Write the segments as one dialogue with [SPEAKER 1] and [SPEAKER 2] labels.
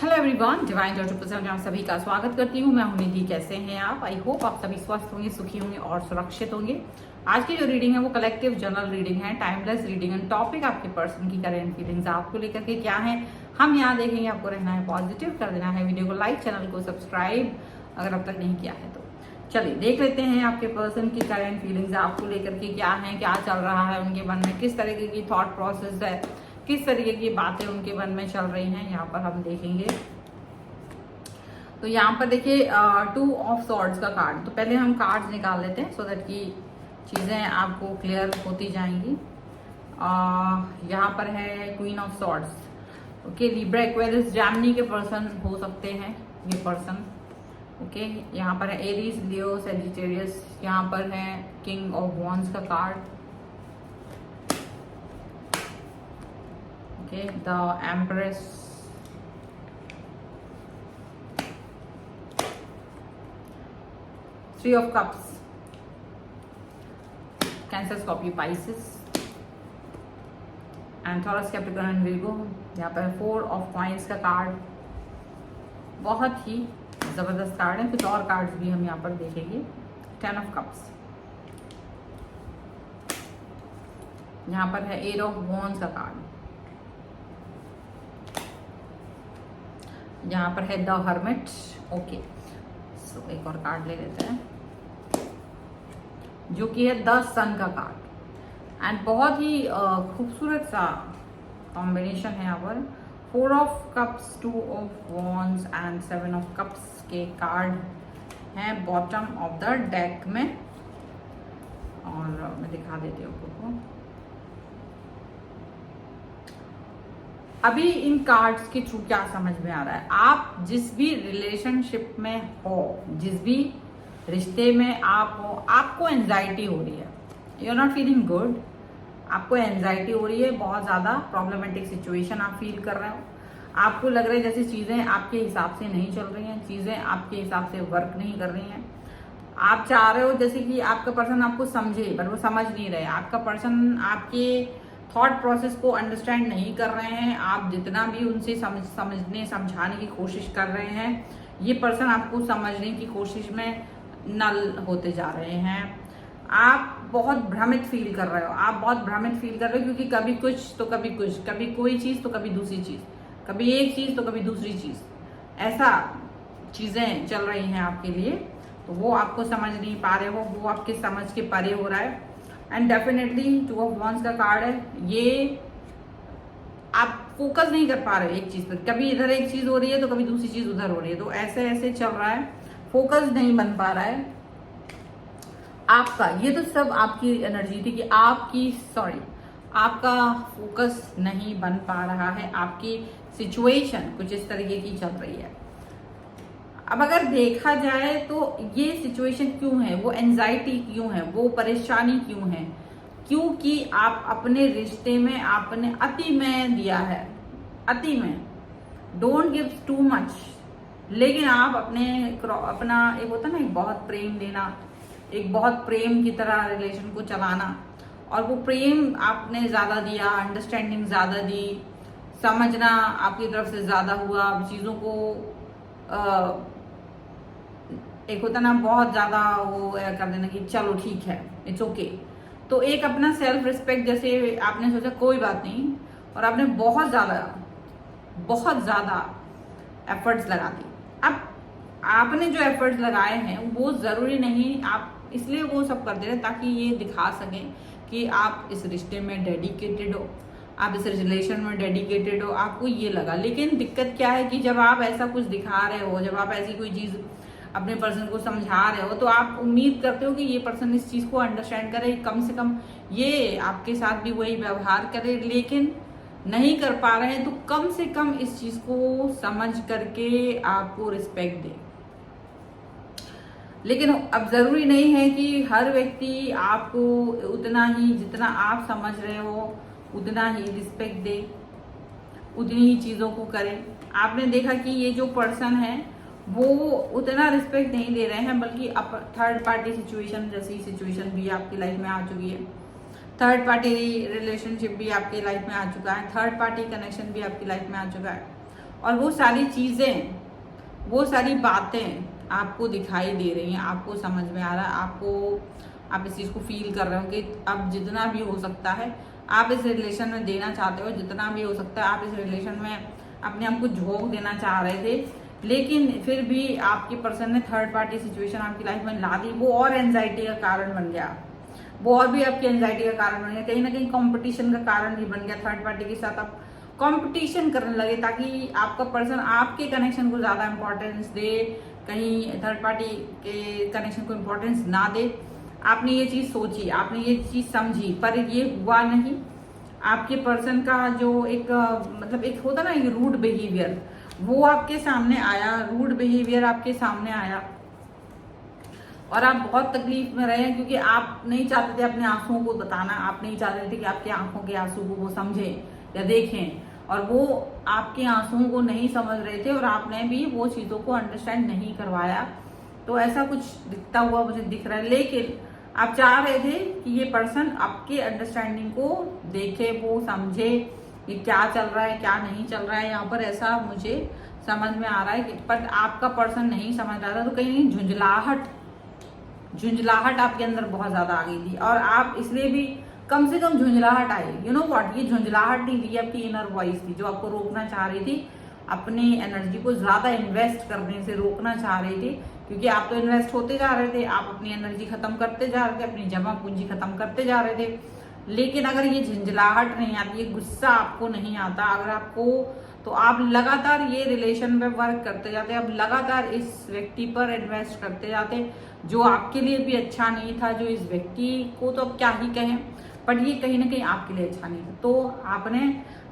[SPEAKER 1] Hello everyone, divine dot में आप सभी का स्वागत करती हूँ। मैं हूं निधि। कैसे हैं आप? आई होप आप सभी स्वस्थ होंगे, सुखी होंगे और सुरक्षित होंगे। आज की जो रीडिंग है वो कलेक्टिव जनरल रीडिंग है, टाइमलेस रीडिंग है। टॉपिक आपके पर्सन की करेंट फीलिंग्स आपको लेकर के क्या है हम यहाँ देखेंगे। आपको रहना है पॉजिटिव, कर देना है वीडियो को लाइक, चैनल को सब्सक्राइब अगर अब तक नहीं किया है तो। चलिए देख लेते हैं आपके पर्सन की करेंट फीलिंग्स आपको लेकर के क्या है, क्या चल रहा है उनके मन में, किस तरीके की थॉट प्रोसेस है, किस तरीके की बातें उनके मन में चल रही हैं, यहाँ पर हम देखेंगे। तो यहाँ पर देखिए 2 ऑफ सॉर्ड्स का कार्ड। तो पहले हम कार्ड्स निकाल लेते हैं सो दैट कि चीज़ें आपको क्लियर होती जाएंगी। यहाँ पर है queen of swords. Okay, Libra, Aquarius, Gemini के पर्सन हो सकते हैं ये पर्सन। ओके, यहाँ पर है एरीज, लियो, सेजिटेरियस। यहाँ पर है किंग ऑफ वॉन्ड्स का card. Okay, the empress, three of cups, Cancer, Scorpio, Pisces and Taurus, Capricorn and Virgo. यहाँ पर 4 ऑफ कॉइंस का कार्ड। बहुत ही जबरदस्त कार्ड है। कुछ और कार्ड्स भी हम यहाँ पर देखेंगे। 10 ऑफ कप्स। यहाँ पर है 8 ऑफ वॉन्ड्स का कार्ड। यहाँ पर है द हर्मिट। ओके, सो एक और कार्ड ले लेते हैं जो कि है द सन का कार्ड। एंड बहुत ही खूबसूरत सा कॉम्बिनेशन है यहाँ पर। 4 of cups, 2 of wands and 7 of cups के कार्ड हैं बॉटम ऑफ द डेक में। और मैं दिखा देती हूँ आपको। अभी इन कार्ड्स के थ्रू क्या समझ में आ रहा है, आप जिस भी रिलेशनशिप में हो, जिस भी रिश्ते में आप हो, आपको एंजाइटी हो रही है। You are not feeling good. आपको एंजाइटी हो रही है, बहुत ज्यादा प्रॉब्लमेटिक सिचुएशन आप फील कर रहे हो। आपको लग रहा है जैसे चीजें आपके हिसाब से नहीं चल रही हैं, चीजें आपके हिसाब से वर्क नहीं कर रही हैं। आप चाह रहे हो जैसे कि आपका पर्सन आपको समझे, पर वो समझ नहीं रहे। आपका पर्सन आपके थॉट प्रोसेस को अंडरस्टैंड नहीं कर रहे हैं। आप जितना भी उनसे समझाने की कोशिश कर रहे हैं, ये पर्सन आपको समझने की कोशिश में नल होते जा रहे हैं। आप बहुत भ्रमित फील कर रहे हो। आप बहुत भ्रमित फील कर रहे हो क्योंकि कभी कुछ तो कभी कुछ, कभी कोई चीज तो कभी दूसरी चीज, कभी एक चीज तो कभी दूसरी चीज, ऐसा चीजें चल रही हैं आपके लिए। तो वो आपको समझ नहीं पा रहे हो, वो आपके समझ के परे हो रहा है। एंड डेफिनेटली 2 ऑफ वॉन्ड्स का कार्ड है। ये आप फोकस नहीं कर पा रहे हो एक चीज पर। कभी इधर एक चीज हो रही है तो कभी दूसरी चीज उधर हो रही है। तो ऐसे ऐसे चल रहा है, फोकस नहीं बन पा रहा है आपका। ये तो सब आपकी एनर्जी थी कि आपका फोकस नहीं बन पा रहा है। आपकी सिचुएशन कुछ इस तरीके की चल रही है। अब अगर देखा जाए तो ये सिचुएशन क्यों है, वो एंजाइटी क्यों है, वो परेशानी क्यों है? क्योंकि आप अपने रिश्ते में आपने अति में दिया है। अति में, डोंट गिव टू मच। लेकिन आप अपना एक होता ना, एक बहुत प्रेम देना, एक बहुत प्रेम की तरह रिलेशन को चलाना, और वो प्रेम आपने ज्यादा दिया, अंडरस्टैंडिंग ज्यादा दी, समझना आपकी तरफ से ज्यादा हुआ, चीजों को एक होता ना बहुत ज्यादा वो कर देना कि चलो ठीक है, इट्स ओके। तो एक अपना सेल्फ रिस्पेक्ट, जैसे आपने सोचा कोई बात नहीं, और आपने बहुत ज्यादा एफर्ट्स लगा दी। अब आपने जो एफर्ट्स लगाए हैं वो जरूरी नहीं, आप इसलिए वो सब कर दे रहे ताकि ये दिखा सकें कि आप इस रिश्ते में डेडिकेटेड हो, आप इस रिलेशन में डेडिकेटेड हो, आपको ये लगा। लेकिन दिक्कत क्या है कि जब आप ऐसा कुछ दिखा रहे हो, जब आप ऐसी कोई चीज अपने पर्सन को समझा रहे हो, तो आप उम्मीद करते हो कि ये पर्सन इस चीज को अंडरस्टैंड करे, कम से कम ये आपके साथ भी वही व्यवहार करे। लेकिन नहीं कर पा रहे हैं, तो कम से कम इस चीज को समझ करके आपको रिस्पेक्ट दे। लेकिन अब जरूरी नहीं है कि हर व्यक्ति आपको उतना ही, जितना आप समझ रहे हो उतना ही रिस्पेक्ट दे, उतनी ही चीजों को करे। आपने देखा कि ये जो पर्सन है वो उतना रिस्पेक्ट नहीं दे रहे हैं, बल्कि थर्ड पार्टी सिचुएशन जैसी सिचुएशन भी आपकी लाइफ में आ चुकी है। थर्ड पार्टी रिलेशनशिप भी आपकी लाइफ में आ चुका है, थर्ड पार्टी कनेक्शन भी आपकी लाइफ में आ चुका है। और वो सारी चीजें, वो सारी बातें आपको दिखाई दे रही हैं, आपको समझ में आ रहा है, आप इस चीज को फील कर रहे हो कि अब जितना भी हो सकता है आप इस रिलेशन में देना चाहते हो, जितना भी हो सकता है आप इस रिलेशन में अपने आप को झोंक देना चाह रहे थे, लेकिन फिर भी आपके पर्सन ने थर्ड पार्टी सिचुएशन आपकी लाइफ में ला दी। वो और एंजाइटी का कारण बन गया, वो और भी आपकी एंजाइटी का कारण बन गया, कहीं ना कहीं कंपटीशन का कारण भी बन गया। थर्ड पार्टी के साथ आप कंपटीशन करने लगे ताकि आपका पर्सन आपके कनेक्शन को ज्यादा इंपॉर्टेंस दे, कहीं थर्ड पार्टी के कनेक्शन को इंपॉर्टेंस ना दे। आपने ये चीज सोची, आपने ये चीज समझी, पर ये हुआ नहीं। आपके पर्सन का जो एक मतलब एक होता ना, एक रूड बिहेवियर, वो आपके सामने आया, रूड बिहेवियर आपके सामने आया और आप बहुत तकलीफ में रहे, क्योंकि आप नहीं चाहते थे अपने आंसुओं को बताना, आप नहीं चाहते थे कि आपकी आंखों के आंसू को वो समझें या देखें, और वो आपके आंसुओं को नहीं समझ रहे थे और आपने भी वो चीजों को अंडरस्टैंड नहीं करवाया। तो ऐसा कुछ दिखता हुआ मुझे दिख रहा है, लेकिन आप चाह रहे थे कि ये पर्सन आपके अंडरस्टैंडिंग को देखे, वो समझे कि क्या चल रहा है क्या नहीं चल रहा है यहाँ पर, ऐसा मुझे समझ में आ रहा है। पर आपका पर्सन नहीं समझ रहा था, तो कहीं झुंझलाहट आपके अंदर बहुत ज्यादा आ गई थी और आप इसलिए भी कम से कम झुंझलाहट आई। यू नो व्हाट, ये झुंझलाहट नहीं थी, आपकी इनर वॉइस थी जो आपको रोकना चाह रही थी, अपनी एनर्जी को ज्यादा इन्वेस्ट करने से रोकना चाह रही थी, क्योंकि आप तो इन्वेस्ट होते जा रहे थे, आप अपनी एनर्जी खत्म करते जा रहे थे, अपनी जमा पूंजी खत्म करते जा रहे थे। लेकिन अगर ये झंझलाहट नहीं आती, ये गुस्सा आपको नहीं आता, अगर आपको, तो आप लगातार ये रिलेशन में वर्क करते जाते, अब लगातार इस व्यक्ति पर इन्वेस्ट करते जाते जो आपके लिए भी अच्छा नहीं था, जो इस व्यक्ति को तो अब क्या ही कहें, बट ये कहीं ना कहीं आपके लिए अच्छा नहीं था। तो आपने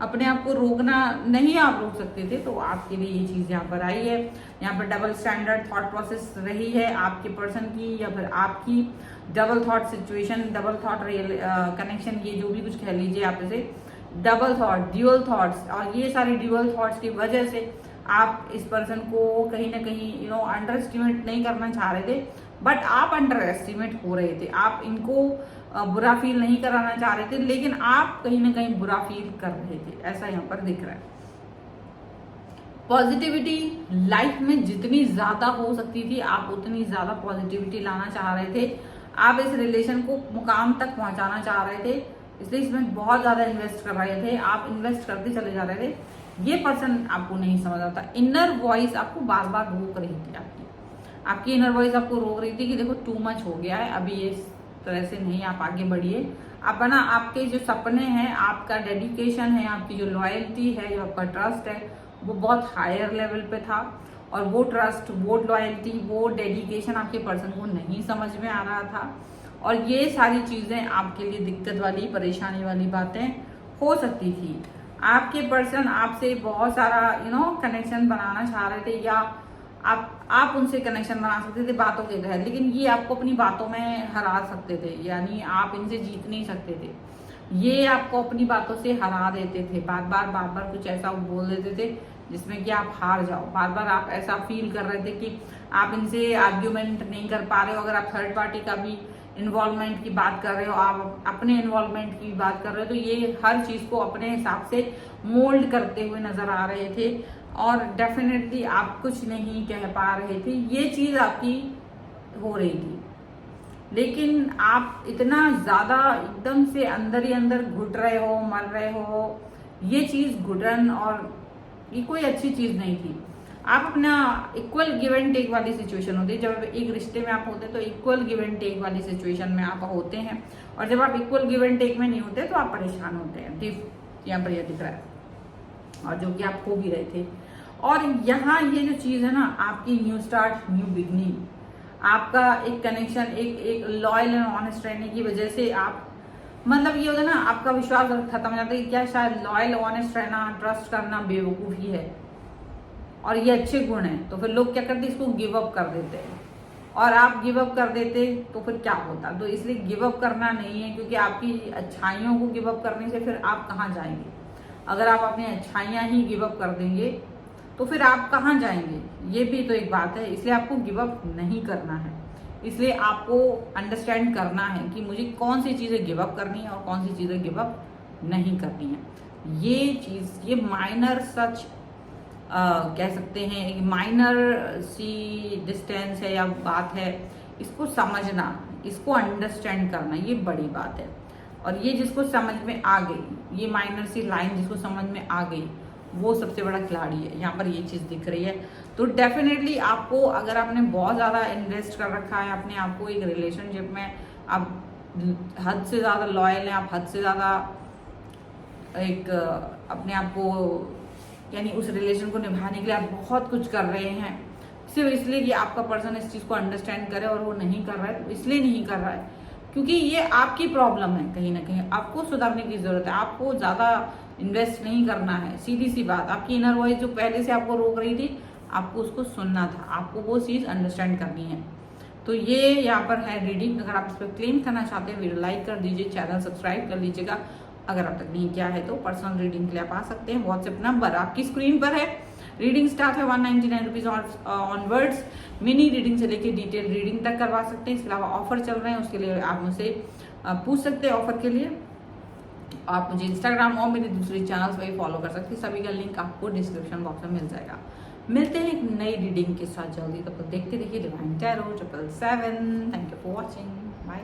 [SPEAKER 1] अपने आप को रोकना नहीं, आप रोक सकते थे, तो आपके लिए ये चीज यहाँ पर आई है। यहाँ पर डबल स्टैंडर्ड थॉट प्रोसेस रही है आपके पर्सन की, या फिर आपकी double thought situation, double thought real connection, ये जो भी कुछ कह लीजिए आप इसे, डबल थॉट, ड्यूअल थॉट्स, और ये सारी ड्यूअल थॉट्स की वजह से आप इस पर्सन को कहीं ना कहीं अंडर एस्टिमेट नहीं करना चाह रहे थे, बट आप अंडर एस्टिमेट हो रहे थे। आप इनको बुरा फील नहीं कराना चाह रहे थे, लेकिन आप कहीं ना कहीं बुरा फील कर रहे थे, ऐसा यहाँ पर दिख रहा है। पॉजिटिविटी लाइफ में जितनी ज्यादा हो सकती थी आप उतनी ज्यादा पॉजिटिविटी लाना चाह रहे थे, आप इस रिलेशन को मुकाम तक पहुंचाना चाह रहे थे, इसलिए इसमें बहुत ज्यादा इन्वेस्ट कर रहे थे, आप इन्वेस्ट करते चले जा रहे थे। ये पर्सन आपको नहीं समझ आता, इनर वॉइस आपको बार बार रोक रही थी, आपकी इनर वॉइस आपको रोक रही थी कि देखो टू मच हो गया है, अभी ये तरह से नहीं, आप आगे बढ़िए। आप ना, आपके जो सपने हैं, आपका डेडिकेशन है, आपकी जो लॉयल्टी है, जो आपका ट्रस्ट है, वो बहुत हायर लेवल पे था, और वो ट्रस्ट, वो लॉयल्टी, वो डेडिकेशन आपके पर्सन को नहीं समझ में आ रहा था, और ये सारी चीजें आपके लिए दिक्कत वाली, परेशानी वाली बातें हो सकती थी। आपके पर्सन आपसे बहुत सारा कनेक्शन बनाना चाह रहे थे, या आप उनसे कनेक्शन बना सकते थे बातों के तहत, लेकिन ये आपको अपनी बातों में हरा सकते थे, यानी आप इनसे जीत नहीं सकते थे, ये आपको अपनी बातों से हरा देते थे, बार बार कुछ ऐसा बोल देते थे जिसमें कि आप हार जाओ, बार बार आप ऐसा फील कर रहे थे कि आप इनसे आर्ग्यूमेंट नहीं कर पा रहे हो। अगर आप थर्ड पार्टी का भी इन्वॉल्वमेंट की बात कर रहे हो, आप अपने इन्वॉल्वमेंट की बात कर रहे हो, तो ये हर चीज को अपने हिसाब से मोल्ड करते हुए नजर आ रहे थे, और डेफिनेटली आप कुछ नहीं कह पा रहे थे, ये चीज आपकी हो रही थी। लेकिन आप इतना ज्यादा एकदम से अंदर ही अंदर घुट रहे हो, मर रहे हो, ये चीज घुटन और ये कोई अच्छी चीज नहीं थी। आप अपना इक्वल गिव एंड टेक वाली सिचुएशन होती है, जब एक रिश्ते में आप होते हैं तो इक्वल गिव एंड टेक वाली सिचुएशन में आप होते हैं, और जब आप इक्वल गिव एंड टेक में नहीं होते तो आप परेशान होते हैं। यहाँ पर यह दिख रहा है, और जो कि आप खो भी रहे थे। और यहाँ ये जो चीज है ना, आपकी न्यू स्टार्ट, न्यू बिगनिंग, आपका एक कनेक्शन, एक लॉयल एंड ऑनेस्ट रहने की वजह से आप, मतलब ये होता है ना, आपका विश्वास खत्म हो जाता है कि क्या शायद लॉयल ऑनेस्ट रहना, ट्रस्ट करना बेवकूफी है, और ये अच्छे गुण हैं, तो फिर लोग क्या करते हैं, इसको गिव अप कर देते हैं, और आप गिव अप कर देते तो फिर क्या होता। तो इसलिए गिव अप करना नहीं है, क्योंकि आपकी अच्छाइयों को गिव अप करने से फिर आप कहाँ जाएंगे। अगर आप अपनी अच्छाइयाँ ही गिव अप कर देंगे तो फिर आप कहाँ जाएंगे, ये भी तो एक बात है। इसलिए आपको गिव अप नहीं करना है, इसलिए आपको अंडरस्टैंड करना है कि मुझे कौन सी चीजें गिव अप करनी है और कौन सी चीजें गिव अप नहीं करनी है। ये चीज, ये माइनर सच कह सकते हैं एक माइनर सी डिस्टेंस है या बात है, इसको समझना, इसको अंडरस्टैंड करना, ये बड़ी बात है। और ये जिसको समझ में आ गई, ये माइनर सी लाइन जिसको समझ में आ गई, वो सबसे बड़ा खिलाड़ी है। यहाँ पर ये चीज़ दिख रही है। तो डेफिनेटली आपको, अगर आपने बहुत ज़्यादा इन्वेस्ट कर रखा है अपने आप को एक रिलेशनशिप में, आप हद से ज़्यादा लॉयल हैं, आप हद से ज़्यादा एक अपने आप को, यानी उस रिलेशन को निभाने के लिए आप बहुत कुछ कर रहे हैं, सिर्फ इसलिए कि आपका पर्सन इस चीज़ को अंडरस्टैंड करे, और वो नहीं कर रहा है, तो इसलिए नहीं कर रहा है क्योंकि ये आपकी प्रॉब्लम है। कहीं ना कहीं आपको सुधारने की जरूरत है, आपको ज़्यादा इन्वेस्ट नहीं करना है। सीधी सी बात, आपकी इनर वॉइस जो पहले से आपको रोक रही थी, आपको उसको सुनना था, आपको वो चीज़ अंडरस्टैंड करनी है। तो ये यहाँ पर है रीडिंग। अगर आप इस पर क्लेम करना चाहते हैं, वीडियो लाइक कर दीजिए, चैनल सब्सक्राइब कर लीजिएगा। अगर अब तक नहीं किया है तो पर्सनल रीडिंग के लिए आप आ सकते हैं। व्हाट्सएप नंबर आपकी स्क्रीन पर है। रीडिंग स्टार्ट है 199 रुपीज़ ऑनवर्ड्स। मिनी रीडिंग से लेकर डिटेल रीडिंग तक करवा सकते हैं। इसके अलावा ऑफर चल रहे हैं, उसके लिए आप मुझसे पूछ सकते हैं। ऑफर के लिए आप मुझे इंस्टाग्राम और मेरे दूसरे चैनल्स पर फॉलो कर सकते हैं। सभी का लिंक आपको डिस्क्रिप्शन बॉक्स में मिल जाएगा। मिलते हैं एक नई रीडिंग के साथ जल्दी। तब तक देखते रहिए Divine Tarot 777। Thank you for watching. Bye.